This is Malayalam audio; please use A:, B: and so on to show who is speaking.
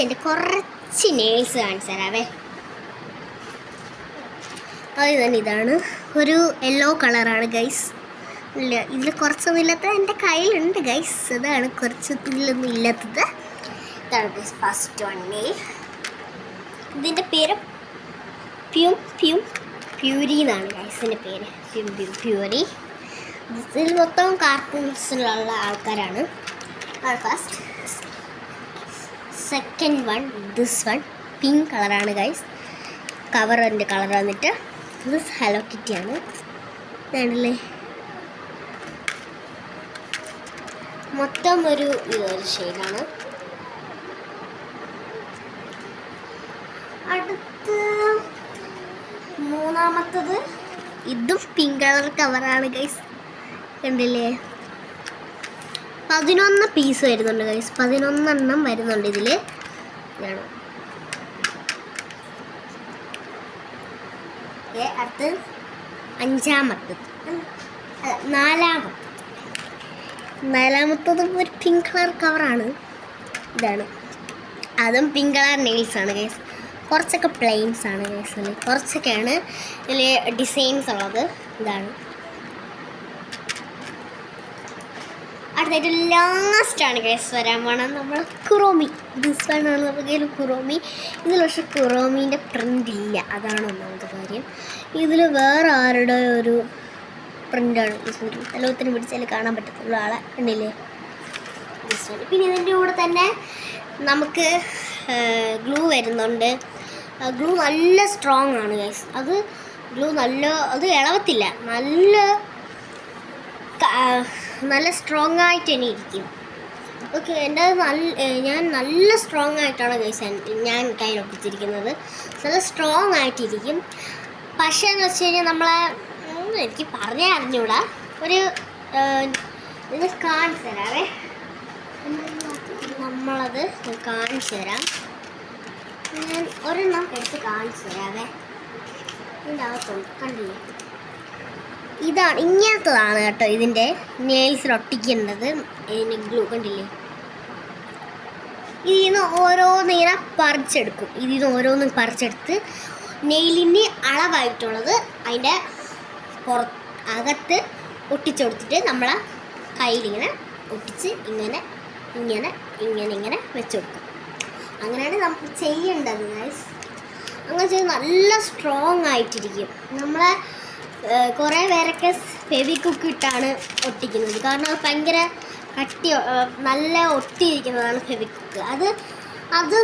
A: എൻ്റെ കുറച്ച് നെയിൽസ് കാണിച്ചു തരാവേ. അത് തന്നെ ഇതാണ് ഒരു യെല്ലോ കളറാണ് ഗൈസ്. ഇല്ല, ഇതിൽ കുറച്ചൊന്നും ഇല്ലാത്തത് എൻ്റെ കയ്യിലുണ്ട് ഗൈസ്. ഇതാണ് കുറച്ച് ഇതിലൊന്നും ഇല്ലാത്തത്. ഇതാണ് ഗൈസ് ഫസ്റ്റ് വൺ നെയിൽ. ഇതിൻ്റെ പേര് പ്യൂരി എന്നാണ് ഗൈസിൻ്റെ പേര്. പ്യൂരി. ഇതിൽ മൊത്തം കാർട്ടൂൺസിലുള്ള ആൾക്കാരാണ്. First second one this one pink കളറാണ് ഗൈസ്. കവറിൻ്റെ കളർ വന്നിട്ട് ഇത് ഹലോ കിറ്റിയാണ്. ഇതാണല്ലേ മൊത്തം ഒരു ഷെയ്ഡാണ്. അടുത്ത് മൂന്നാമത്തത് ഇതും പിങ്ക് കളർ കവറാണ് ഗൈസ്. കണ്ടില്ലേ 11 പീസ് വരുന്നുണ്ട് ഗൈസ്. 11 എണ്ണം വരുന്നുണ്ട് ഇതിൽ. ഇതാണ് അടുത്ത് നാലാമത്തത് ഒരു പിങ്ക് കളർ കവറാണ്. ഇതാണ് അതും പിങ്ക് കളർ നെയിൽസാണ് ഗൈസ്. കുറച്ചൊക്കെ പ്ലെയിൻസ് ആണ് ഗൈസ്. കുറച്ചൊക്കെയാണ് ഇതിൽ ഡിസൈൻസ് ഉള്ളത്. ഇതാണ് അടുത്തായിട്ട് ലാസ്റ്റാണ് ഗൈസ് വരാൻ പോകണം നമ്മൾ കുറോമി. ദിസ് വണ്ണാണ് നമ്മുടെ കയ്യിൽ കുറോമി. ഇതിൽ പക്ഷെ കുറോമീൻ്റെ പ്രിൻ്റ് ഇല്ല. അതാണ് ഒന്നാമത്തെ കാര്യം. ഇതിൽ വേറെ ആരുടെ ഒരു പ്രിൻ്റാണ് എല്ലാത്തിനും പിടിച്ചാൽ കാണാൻ പറ്റത്തുള്ള ആളെ കണ്ടില്ലേ. പിന്നെ ഇതിൻ്റെ കൂടെ തന്നെ നമുക്ക് ഗ്ലൂ വരുന്നുണ്ട്. ഗ്ലൂ നല്ല സ്ട്രോങ് ആണ് ഗൈസ്. അത് ഇളവത്തില്ല. നല്ല സ്ട്രോങ് ആയിട്ട് തന്നെ ഇരിക്കും. ഓക്കെ, എൻ്റെ ഞാൻ നല്ല സ്ട്രോങ് ആയിട്ടാണ് ഗൈസ് ഞാൻ കയ്യിൽ ഒപ്പിച്ചിരിക്കുന്നത്. നല്ല സ്ട്രോങ് ആയിട്ടിരിക്കും. പക്ഷേ എന്ന് വെച്ച് കഴിഞ്ഞാൽ എനിക്ക് പറഞ്ഞാൽ അറിഞ്ഞൂടാ. ഇത് കാണിച്ചു തരാവേ. നമ്മളത് കാണിച്ചു തരാം. ഞാൻ ഒരെണ്ണം എടുത്ത് കാണിച്ചു തരാവേ. ഇതിൻ്റെ അകത്തുണ്ട്, കണ്ടില്ലേ. ഇതാണ് ഇങ്ങനത്തതാണ് കേട്ടോ ഇതിൻ്റെ നെയിൽസിൽ ഒട്ടിക്കേണ്ടത്. ഇതിന് ഗ്ലൂ കണ്ടില്ലേ. ഇതിന്ന് ഓരോന്നിങ്ങനെ പറിച്ചെടുക്കും. ഓരോന്നും പറിച്ചെടുത്ത് നെയിലിന് അളവായിട്ടുള്ളത് അതിൻ്റെ അകത്ത് ഒട്ടിച്ചു കൊടുത്തിട്ട് നമ്മളെ കയ്യിലിങ്ങനെ ഒട്ടിച്ച് ഇങ്ങനെ വെച്ച് കൊടുക്കും. അങ്ങനെയാണ് നമുക്ക് ചെയ്യേണ്ടത് ഗൈസ്. അങ്ങനെ ചെയ്ത് നല്ല സ്ട്രോങ് ആയിട്ടിരിക്കും. നമ്മളെ കുറേ പേരൊക്കെ ഫെവിക്വിക്ക് ഇട്ടാണ് ഒട്ടിക്കുന്നത്. കാരണം അത് ഭയങ്കര നല്ല ഒട്ടിയിരിക്കുന്നതാണ് ഫെവിക്വിക്ക്. അത്